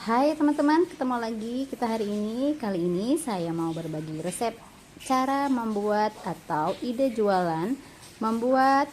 Hai teman-teman, ketemu lagi kita hari ini. Kali ini saya mau berbagi resep cara membuat atau ide jualan membuat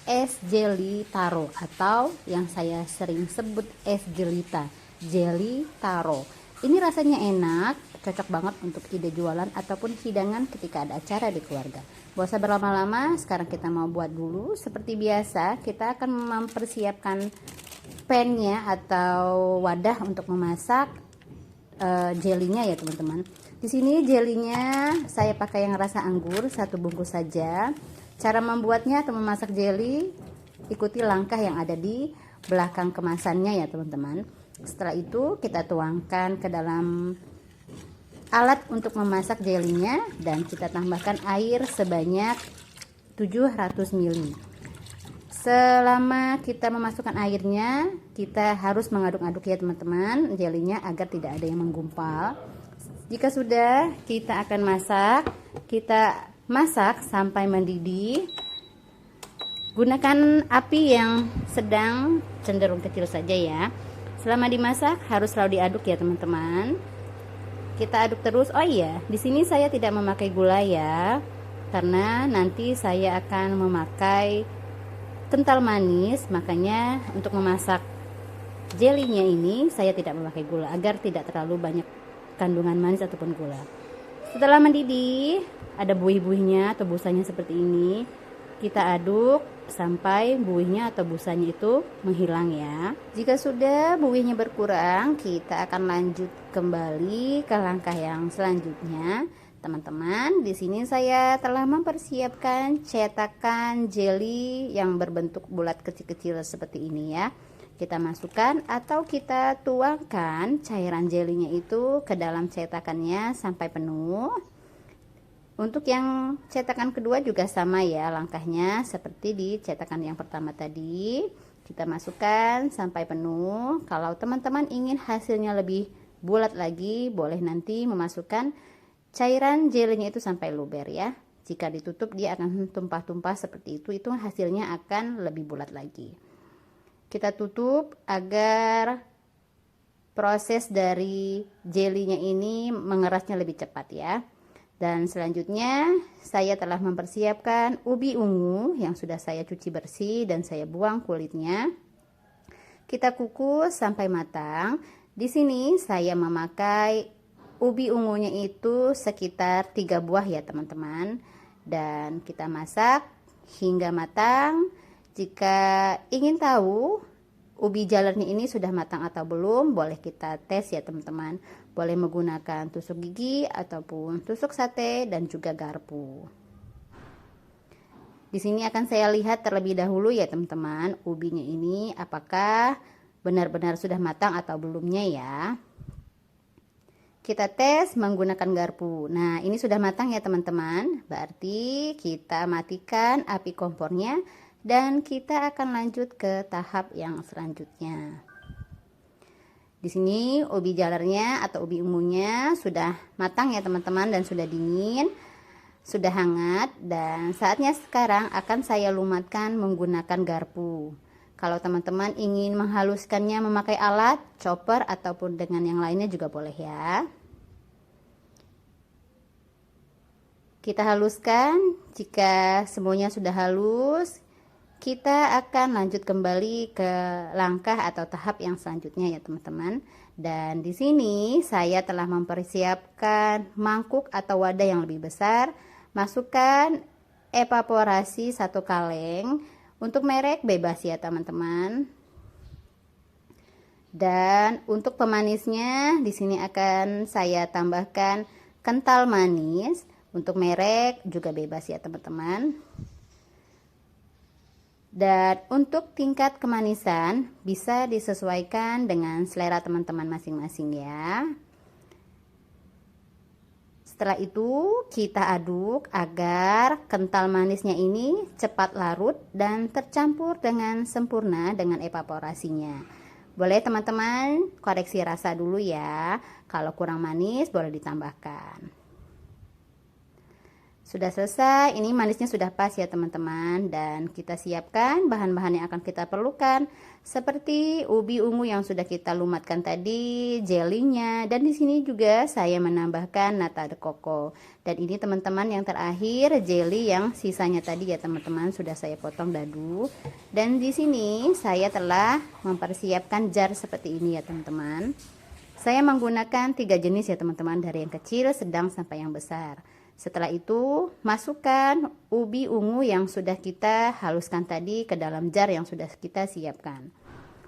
es jelly taro atau yang saya sering sebut es jelita, jelly taro. Ini rasanya enak, cocok banget untuk ide jualan ataupun hidangan ketika ada acara di keluarga. Gak usah berlama-lama, sekarang kita mau buat dulu. Seperti biasa, kita akan mempersiapkan pannya atau wadah untuk memasak jelinya ya teman-teman. Di sini jelinya saya pakai yang rasa anggur, 1 bungkus saja. Cara membuatnya atau memasak jelly, ikuti langkah yang ada di belakang kemasannya ya teman-teman. Setelah itu kita tuangkan ke dalam alat untuk memasak jelinya dan kita tambahkan air sebanyak 700 ml. Selama kita memasukkan airnya, kita harus mengaduk-aduk ya teman-teman jelinya agar tidak ada yang menggumpal. Jika sudah, kita akan masak sampai mendidih. Gunakan api yang sedang, cenderung kecil saja ya. Selama dimasak harus selalu diaduk ya teman-teman. Kita aduk terus. Oh iya, di sini saya tidak memakai gula ya, karena nanti saya akan memakai kental manis, makanya untuk memasak jelinya ini saya tidak memakai gula agar tidak terlalu banyak kandungan manis ataupun gula. Setelah mendidih, ada buih-buihnya atau busanya seperti ini. Kita aduk sampai buihnya atau busanya itu menghilang ya. Jika sudah buihnya berkurang, kita akan lanjut kembali ke langkah yang selanjutnya. Teman-teman, di sini saya telah mempersiapkan cetakan jelly yang berbentuk bulat kecil-kecil seperti ini ya. Kita masukkan atau kita tuangkan cairan jelinya itu ke dalam cetakannya sampai penuh. Untuk yang cetakan kedua juga sama ya langkahnya seperti di cetakan yang pertama tadi. Kita masukkan sampai penuh. Kalau teman-teman ingin hasilnya lebih bulat lagi, boleh nanti memasukkan cairan jelinya itu sampai luber ya. Jika ditutup dia akan tumpah-tumpah seperti itu hasilnya akan lebih bulat lagi. Kita tutup agar proses dari jelinya ini mengerasnya lebih cepat ya. Dan selanjutnya saya telah mempersiapkan ubi ungu yang sudah saya cuci bersih dan saya buang kulitnya. Kita kukus sampai matang. Di sini saya memakai ubi ungunya itu sekitar 3 buah ya teman-teman, dan kita masak hingga matang. Jika ingin tahu ubi jalarnya ini sudah matang atau belum, boleh kita tes ya teman-teman. Boleh menggunakan tusuk gigi ataupun tusuk sate dan juga garpu. Di sini akan saya lihat terlebih dahulu ya teman-teman, ubinya ini apakah benar-benar sudah matang atau belumnya ya. Kita tes menggunakan garpu. Nah, ini sudah matang ya teman-teman. Berarti kita matikan api kompornya dan kita akan lanjut ke tahap yang selanjutnya. Di sini ubi jalarnya atau ubi ungunya sudah matang ya teman-teman dan sudah dingin, sudah hangat, dan saatnya sekarang akan saya lumatkan menggunakan garpu. Kalau teman-teman ingin menghaluskannya memakai alat, chopper ataupun dengan yang lainnya juga boleh ya. Kita haluskan. Jika semuanya sudah halus, kita akan lanjut kembali ke langkah atau tahap yang selanjutnya ya teman-teman. Dan di sini saya telah mempersiapkan mangkuk atau wadah yang lebih besar. Masukkan evaporasi 1 kaleng. Untuk merek bebas ya teman-teman. Dan untuk pemanisnya di sini akan saya tambahkan kental manis. Untuk merek juga bebas ya teman-teman. Dan untuk tingkat kemanisan bisa disesuaikan dengan selera teman-teman masing-masing ya. Setelah itu kita aduk agar kental manisnya ini cepat larut dan tercampur dengan sempurna dengan evaporasinya. Boleh teman-teman koreksi rasa dulu ya. Kalau kurang manis boleh ditambahkan. Sudah selesai, ini manisnya sudah pas ya teman-teman. Dan kita siapkan bahan-bahan yang akan kita perlukan, seperti ubi ungu yang sudah kita lumatkan tadi, jelinya, dan di sini juga saya menambahkan nata de coco. Dan ini teman-teman yang terakhir, jelly yang sisanya tadi ya teman-teman, sudah saya potong dadu. Dan di sini saya telah mempersiapkan jar seperti ini ya teman-teman. Saya menggunakan 3 jenis ya teman-teman, dari yang kecil, sedang, sampai yang besar. Setelah itu, masukkan ubi ungu yang sudah kita haluskan tadi ke dalam jar yang sudah kita siapkan.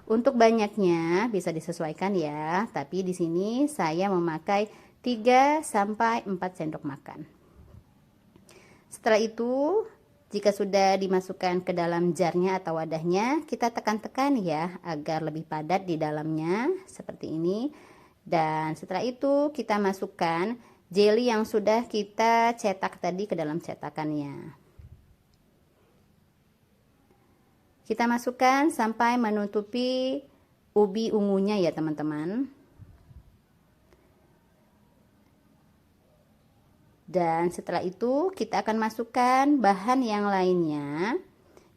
Untuk banyaknya bisa disesuaikan ya, tapi di sini saya memakai 3 sampai 4 sendok makan. Setelah itu, jika sudah dimasukkan ke dalam jarnya atau wadahnya, kita tekan-tekan ya agar lebih padat di dalamnya seperti ini. Dan setelah itu kita masukkan jelly yang sudah kita cetak tadi ke dalam cetakannya. Kita masukkan sampai menutupi ubi ungunya ya teman-teman. Dan setelah itu kita akan masukkan bahan yang lainnya.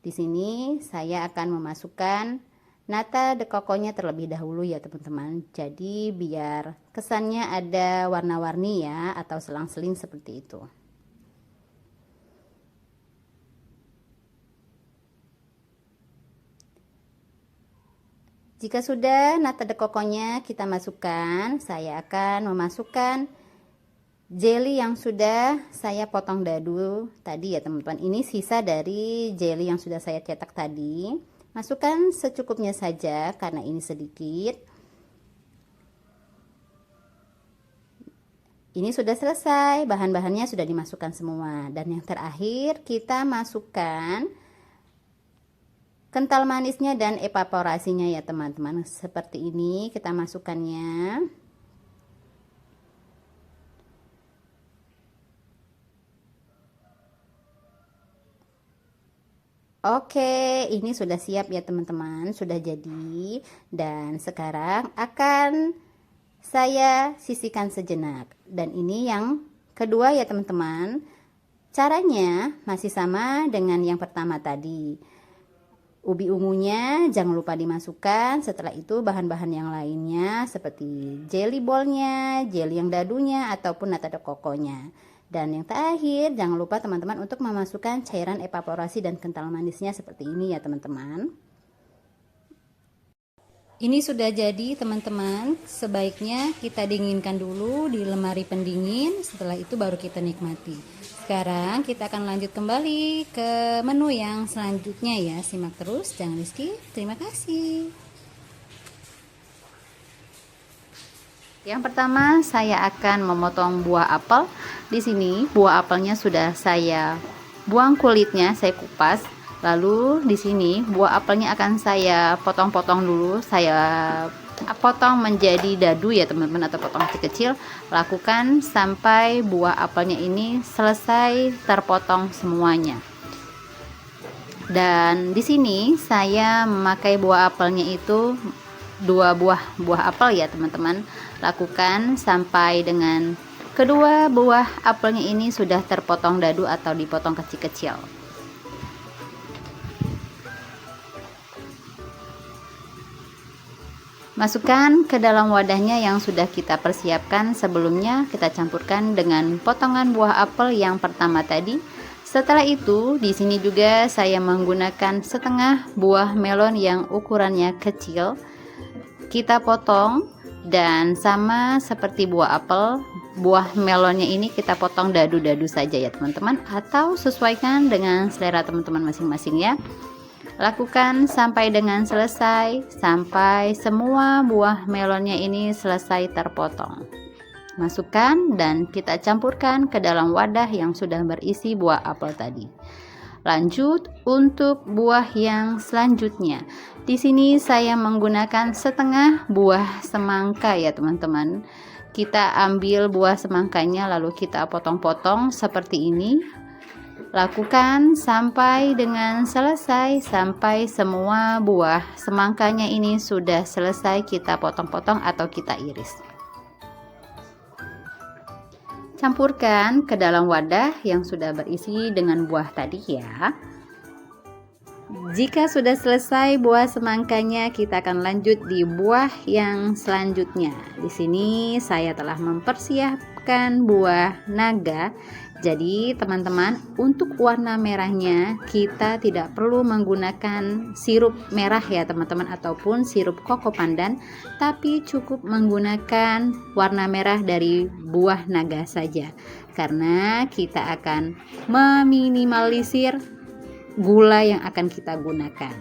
Di sini saya akan memasukkan nata de coco-nya terlebih dahulu ya teman-teman. Jadi biar kesannya ada warna-warni ya, atau selang-seling seperti itu. Jika sudah nata de coco-nya kita masukkan, saya akan memasukkan jelly yang sudah saya potong dadu tadi ya teman-teman. Ini sisa dari jelly yang sudah saya cetak tadi. Masukkan secukupnya saja karena ini sedikit. Ini sudah selesai, bahan-bahannya sudah dimasukkan semua. Dan yang terakhir kita masukkan kental manisnya dan evaporasinya ya teman-teman. Seperti ini kita masukkannya. Oke, ini sudah siap ya teman-teman, sudah jadi. Dan sekarang akan saya sisihkan sejenak. Dan ini yang kedua ya teman-teman. Caranya masih sama dengan yang pertama tadi. Ubi ungunya jangan lupa dimasukkan. Setelah itu bahan-bahan yang lainnya seperti jelly ballnya, jelly yang dadunya, ataupun nata de coco-nya. Dan yang terakhir, jangan lupa teman-teman untuk memasukkan cairan evaporasi dan kental manisnya seperti ini ya teman-teman. Ini sudah jadi teman-teman. Sebaiknya kita dinginkan dulu di lemari pendingin. Setelah itu baru kita nikmati. Sekarang kita akan lanjut kembali ke menu yang selanjutnya ya. Simak terus, jangan di skip. Terima kasih. Yang pertama saya akan memotong buah apel. Di sini buah apelnya sudah saya buang kulitnya, saya kupas. Lalu di sini buah apelnya akan saya potong-potong dulu. Saya potong menjadi dadu ya teman-teman, atau potong kecil-kecil. Lakukan sampai buah apelnya ini selesai terpotong semuanya. Dan di sini saya memakai buah apelnya itu 2 buah apel ya teman-teman. Lakukan sampai dengan kedua buah apelnya ini sudah terpotong dadu atau dipotong kecil-kecil. Masukkan ke dalam wadahnya yang sudah kita persiapkan sebelumnya. Kita campurkan dengan potongan buah apel yang pertama tadi. Setelah itu di sini juga saya menggunakan setengah buah melon yang ukurannya kecil. Kita potong. Dan sama seperti buah apel, buah melonnya ini kita potong dadu-dadu saja ya teman-teman, atau sesuaikan dengan selera teman-teman masing-masing ya. Lakukan sampai dengan selesai, sampai semua buah melonnya ini selesai terpotong. Masukkan dan kita campurkan ke dalam wadah yang sudah berisi buah apel tadi. Lanjut untuk buah yang selanjutnya. Di sini saya menggunakan setengah buah semangka ya teman-teman. Kita ambil buah semangkanya lalu kita potong-potong seperti ini. Lakukan sampai dengan selesai, sampai semua buah semangkanya ini sudah selesai kita potong-potong atau kita iris. Campurkan ke dalam wadah yang sudah berisi dengan buah tadi ya. Jika sudah selesai buah semangkanya, kita akan lanjut di buah yang selanjutnya. Di sini saya telah mempersiapkan buah naga. Jadi teman-teman, untuk warna merahnya kita tidak perlu menggunakan sirup merah ya teman-teman, ataupun sirup koko pandan, tapi cukup menggunakan warna merah dari buah naga saja, karena kita akan meminimalisir gula yang akan kita gunakan.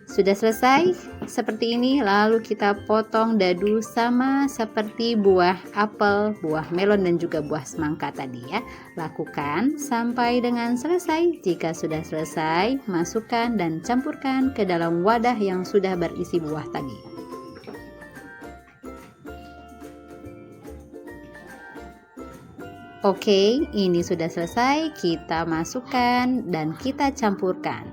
Sudah selesai seperti ini, lalu kita potong dadu sama seperti buah apel, buah melon dan juga buah semangka tadi ya. Lakukan sampai dengan selesai. Jika sudah selesai, masukkan dan campurkan ke dalam wadah yang sudah berisi buah tadi. Oke, ini sudah selesai. Kita masukkan dan kita campurkan.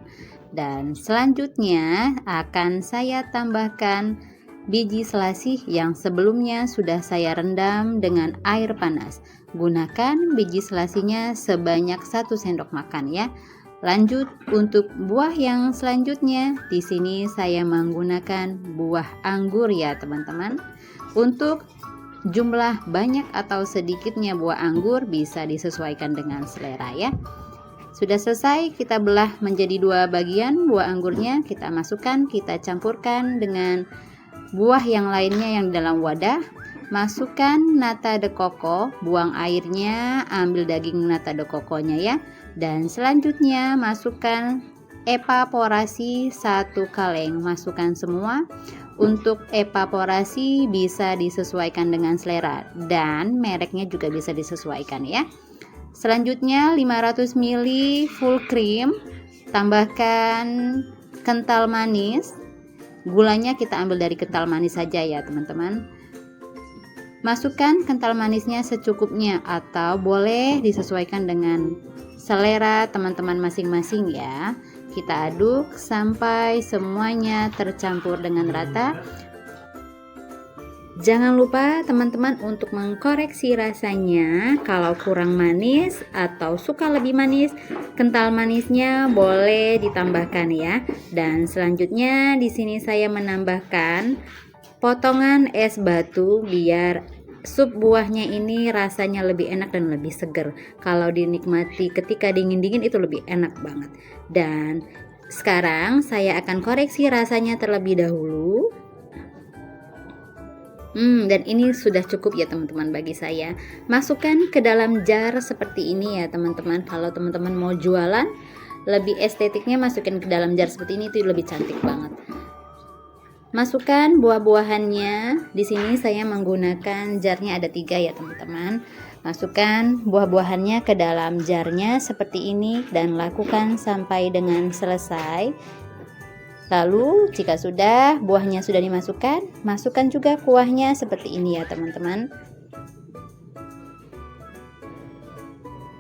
Dan selanjutnya akan saya tambahkan biji selasih yang sebelumnya sudah saya rendam dengan air panas. Gunakan biji selasihnya sebanyak 1 sendok makan ya. Lanjut untuk buah yang selanjutnya, di sini saya menggunakan buah anggur ya teman-teman. Untuk jumlah banyak atau sedikitnya buah anggur bisa disesuaikan dengan selera ya. Sudah selesai, kita belah menjadi 2 bagian buah anggurnya, kita masukkan, kita campurkan dengan buah yang lainnya yang dalam wadah. Masukkan nata de coco, buang airnya, ambil daging nata de coconya ya. Dan selanjutnya masukkan evaporasi 1 kaleng, masukkan semua. Untuk evaporasi bisa disesuaikan dengan selera dan mereknya juga bisa disesuaikan ya. Selanjutnya 500 ml full cream, tambahkan kental manis. Gulanya kita ambil dari kental manis saja ya teman-teman. Masukkan kental manisnya secukupnya atau boleh disesuaikan dengan selera teman-teman masing-masing ya. Kita aduk sampai semuanya tercampur dengan rata. Jangan lupa teman-teman untuk mengkoreksi rasanya. Kalau kurang manis atau suka lebih manis, kental manisnya boleh ditambahkan ya. Dan selanjutnya di sini saya menambahkan potongan es batu biar sup buahnya ini rasanya lebih enak dan lebih seger. Kalau dinikmati ketika dingin-dingin itu lebih enak banget. Dan sekarang saya akan koreksi rasanya terlebih dahulu. Dan ini sudah cukup ya teman-teman bagi saya. Masukkan ke dalam jar seperti ini ya teman-teman. Kalau teman-teman mau jualan lebih estetiknya, masukin ke dalam jar seperti ini, itu lebih cantik banget. Masukkan buah-buahannya. Di sini saya menggunakan jarnya ada 3 ya teman-teman. Masukkan buah-buahannya ke dalam jarnya seperti ini dan lakukan sampai dengan selesai. Lalu jika sudah buahnya sudah dimasukkan, masukkan juga kuahnya seperti ini ya teman-teman.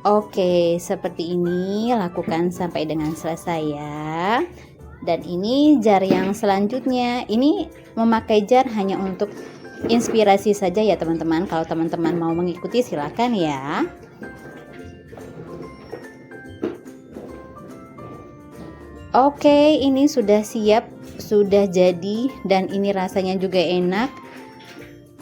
Oke, seperti ini lakukan sampai dengan selesai ya. Dan ini jar yang selanjutnya, ini memakai jar hanya untuk inspirasi saja ya teman-teman. Kalau teman-teman mau mengikuti silakan ya. Oke, ini sudah siap, sudah jadi, dan ini rasanya juga enak.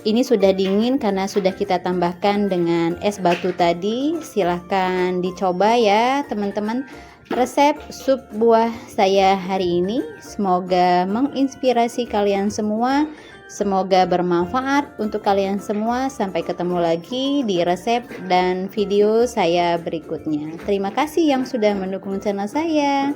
Ini sudah dingin karena sudah kita tambahkan dengan es batu tadi. Silahkan dicoba ya teman-teman resep sup buah saya hari ini. Semoga menginspirasi kalian semua. Semoga bermanfaat untuk kalian semua. Sampai ketemu lagi di resep dan video saya berikutnya. Terima kasih yang sudah mendukung channel saya.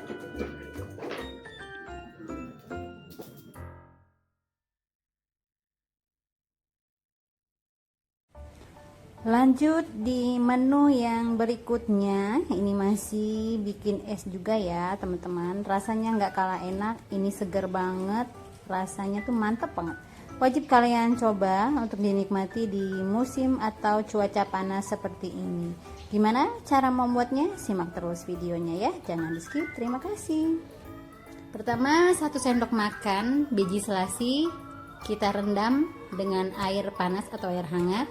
Lanjut di menu yang berikutnya, ini masih bikin es juga ya teman-teman. Rasanya nggak kalah enak, ini seger banget, rasanya tuh mantep banget. Wajib kalian coba untuk dinikmati di musim atau cuaca panas seperti ini. Gimana cara membuatnya? Simak terus videonya ya, jangan di skip. Terima kasih. Pertama, 1 sendok makan biji selasih kita rendam dengan air panas atau air hangat.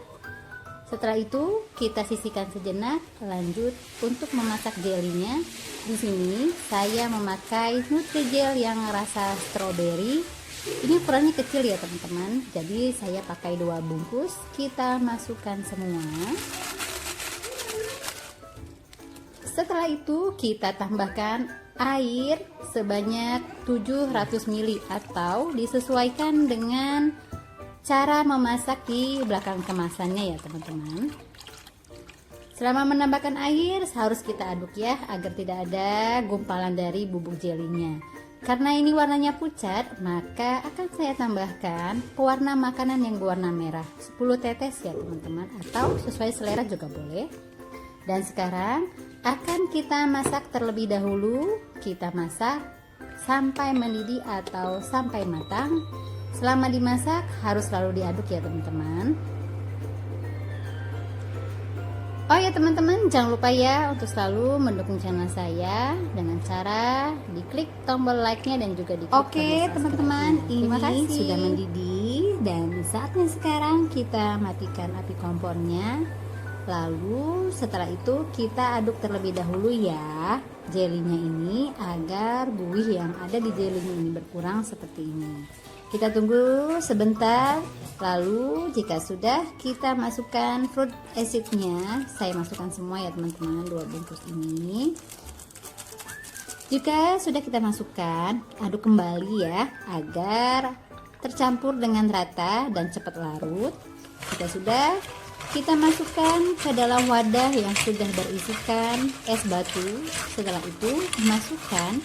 Setelah itu kita sisihkan sejenak, lanjut untuk memasak jelinya. Di sini saya memakai Nutrijel yang rasa stroberi. Ini ukurannya kecil ya teman-teman, jadi saya pakai 2 bungkus. Kita masukkan semua. Setelah itu kita tambahkan air sebanyak 700 ml atau disesuaikan dengan cara memasak di belakang kemasannya ya teman-teman. Selama menambahkan air harus kita aduk ya, agar tidak ada gumpalan dari bubuk jelinya. Karena ini warnanya pucat, maka akan saya tambahkan pewarna makanan yang berwarna merah 10 tetes ya teman-teman, atau sesuai selera juga boleh. Dan sekarang akan kita masak terlebih dahulu. Kita masak sampai mendidih atau sampai matang. Selama dimasak harus selalu diaduk ya teman-teman. Oh ya teman-teman, jangan lupa ya untuk selalu mendukung channel saya dengan cara diklik tombol like-nya dan juga diklik Oke teman-teman, ini sudah mendidih dan saatnya sekarang kita matikan api kompornya. Lalu setelah itu kita aduk terlebih dahulu ya jelinya ini, agar buih yang ada di jelinya ini berkurang seperti ini. Kita tunggu sebentar. Lalu jika sudah, kita masukkan fruit acidnya. Saya masukkan semua ya teman-teman, 2 bungkus ini. Jika sudah kita masukkan, aduk kembali ya, agar tercampur dengan rata dan cepat larut. Jika sudah, kita masukkan ke dalam wadah yang sudah berisikan es batu. Setelah itu masukkan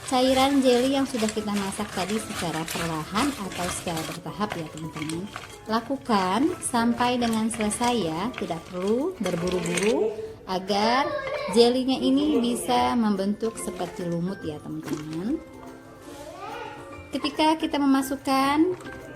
cairan jelly yang sudah kita masak tadi secara perlahan atau secara bertahap ya teman-teman. Lakukan sampai dengan selesai ya, tidak perlu berburu-buru, agar jelinya ini bisa membentuk seperti lumut ya teman-teman. Ketika kita memasukkan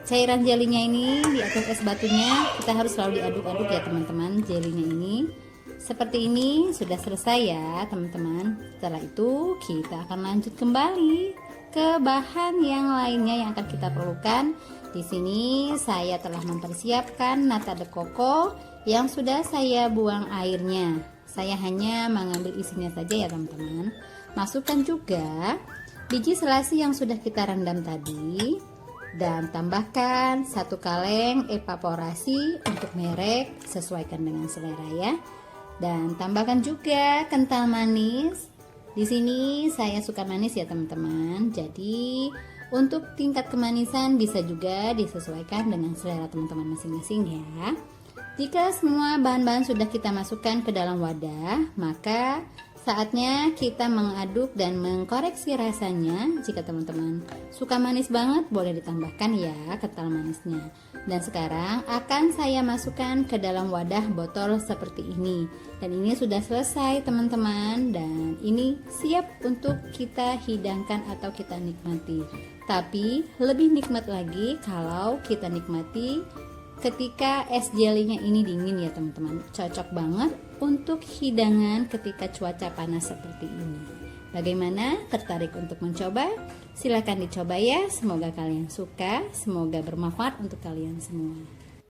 cairan jelinya ini di atas es batunya, kita harus selalu diaduk-aduk ya teman-teman jelinya ini. Seperti ini sudah selesai ya teman-teman. Setelah itu kita akan lanjut kembali ke bahan yang lainnya yang akan kita perlukan. Di sini saya telah mempersiapkan nata de coco yang sudah saya buang airnya. Saya hanya mengambil isinya saja ya teman-teman. Masukkan juga biji selasi yang sudah kita rendam tadi, dan tambahkan 1 kaleng evaporasi untuk merek, sesuaikan dengan selera ya. Dan tambahkan juga kental manis. Di sini saya suka manis ya teman-teman. Jadi untuk tingkat kemanisan bisa juga disesuaikan dengan selera teman-teman masing-masing ya. Jika semua bahan-bahan sudah kita masukkan ke dalam wadah, maka saatnya kita mengaduk dan mengkoreksi rasanya. Jika teman-teman suka manis banget, boleh ditambahkan ya kental manisnya. Dan sekarang akan saya masukkan ke dalam wadah botol seperti ini. Dan ini sudah selesai teman-teman, dan ini siap untuk kita hidangkan atau kita nikmati. Tapi lebih nikmat lagi kalau kita nikmati ketika es jelinya ini dingin ya teman-teman. Cocok banget untuk hidangan ketika cuaca panas seperti ini. Bagaimana? Tertarik untuk mencoba? Silahkan dicoba ya. Semoga kalian suka. Semoga bermanfaat untuk kalian semua.